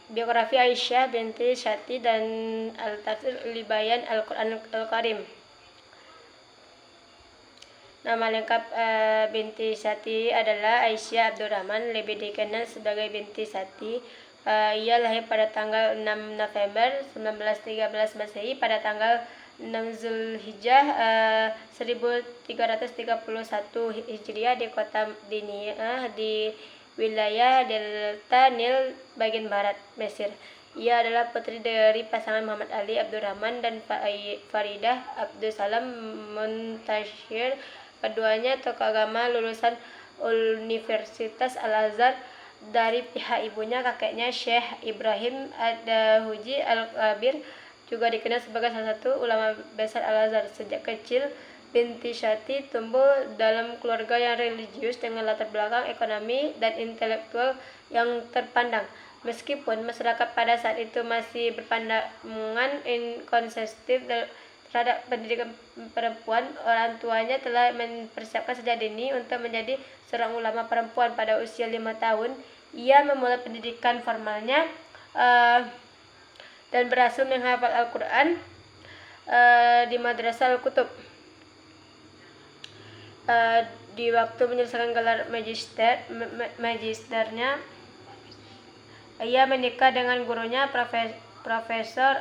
Biografi Aisyah binti Syati dan Al-Tafsir Libayan Al-Quran Al-Karim. Nama lengkap binti Syati adalah Aisyah Abdurrahman, lebih dikenal sebagai binti Syati. Ia lahir pada tanggal 6 November 1913 Masehi pada tanggal 6 Zulhijjah 1331 Hijriah di kota Diniyah di wilayah Delta Nil bagian barat Mesir. Ia adalah putri dari pasangan Muhammad Ali Abdurrahman dan Faridah Abdul Salam Muntashir. Keduanya tokoh agama lulusan Universitas Al-Azhar. Dari pihak ibunya, kakeknya Syekh Ibrahim Ad-Dahuji Al-Kabir juga dikenal sebagai salah satu ulama besar Al-Azhar. Sejak kecil, binti Syati tumbuh dalam keluarga yang religius dengan latar belakang ekonomi dan intelektual yang terpandang. Meskipun masyarakat pada saat itu masih berpandangan inkonsensus terhadap pendidikan perempuan, orang tuanya telah mempersiapkan sejak dini untuk menjadi seorang ulama perempuan. Pada usia 5 tahun, ia memulai pendidikan formalnya dan berhasil menghafal Al-Quran di Madrasah Al-Kutub. Di waktu menyelesaikan gelar magisternya, ia menikah dengan gurunya Profesor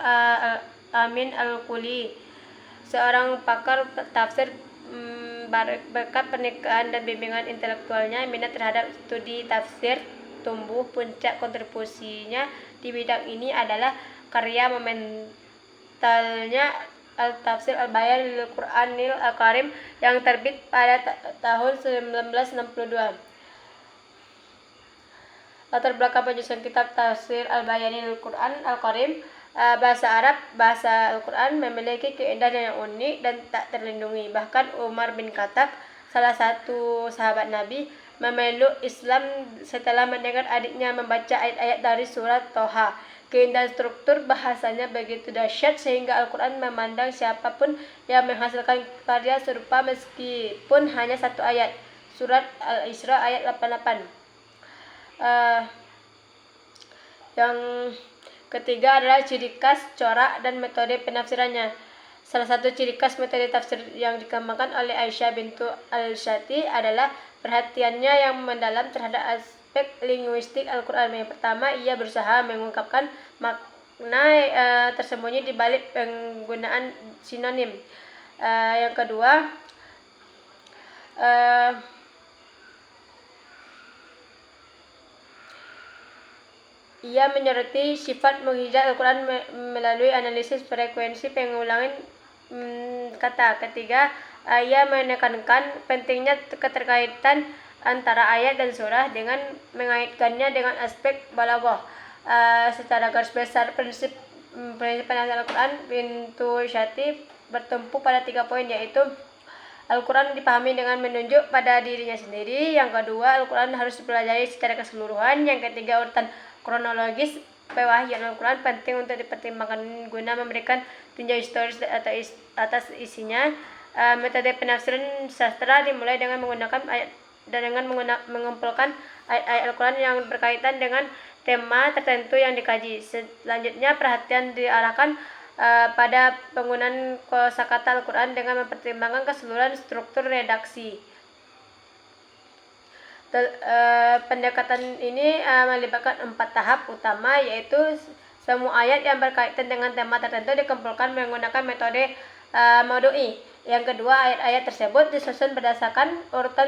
Amin Al-Kuli, seorang pakar tafsir. Berkat pernikahan dan bimbingan intelektualnya, minat terhadap studi tafsir tumbuh. Puncak kontribusinya di bidang ini adalah karya monumentalnya Al-Tafsir Al-Bayan lil Qur'anil Al-Karim yang terbit pada tahun 1962. Latar belakang penyusunan kitab Tafsir Al-Bayan lil Qur'an Al-Karim. Bahasa Arab, bahasa Al-Quran memiliki keindahan yang unik dan tak terlindungi. Bahkan Umar bin Khattab, salah satu sahabat Nabi, memeluk Islam setelah mendengar adiknya membaca ayat-ayat dari surat Toha. Keindahan struktur bahasanya begitu dahsyat sehingga Al-Quran memandang siapapun yang menghasilkan karya serupa meskipun hanya satu ayat. Surat Al-Isra ayat 88. Yang ketiga adalah ciri khas, corak, dan metode penafsirannya. Salah satu ciri khas metode tafsir yang dikembangkan oleh Aisyah bintu Al-Syati adalah perhatiannya yang mendalam terhadap aspek linguistik Al-Quran. Yang pertama, ia berusaha mengungkapkan makna tersembunyi di balik penggunaan sinonim. Yang kedua, ia menyoroti sifat mukjizat Al-Quran melalui analisis frekuensi pengulangan kata. Ketiga, ia menekankan pentingnya keterkaitan antara ayat dan surah dengan mengaitkannya dengan aspek balaghah. Secara garis besar, prinsip penafsiran Al-Quran bintu Syati bertumpu pada 3 poin, yaitu Al-Quran dipahami dengan menunjuk pada dirinya sendiri. Yang kedua, Al-Quran harus dipelajari secara keseluruhan. Yang ketiga, urutan kronologis pewahyan Al-Quran penting untuk dipertimbangkan guna memberikan tinjau historis atas isinya. Metode penafsiran sastra dimulai dengan menggunakan ayat dan dengan mengumpulkan ayat-ayat Al-Quran yang berkaitan dengan tema tertentu yang dikaji. Selanjutnya, perhatian diarahkan pada penggunaan kosakata Al-Quran dengan mempertimbangkan keseluruhan struktur redaksi. Pendekatan ini melibatkan 4 tahap utama, yaitu semua ayat yang berkaitan dengan tema tertentu dikumpulkan menggunakan metode maudu'i. Yang kedua, ayat-ayat tersebut disusun berdasarkan urutan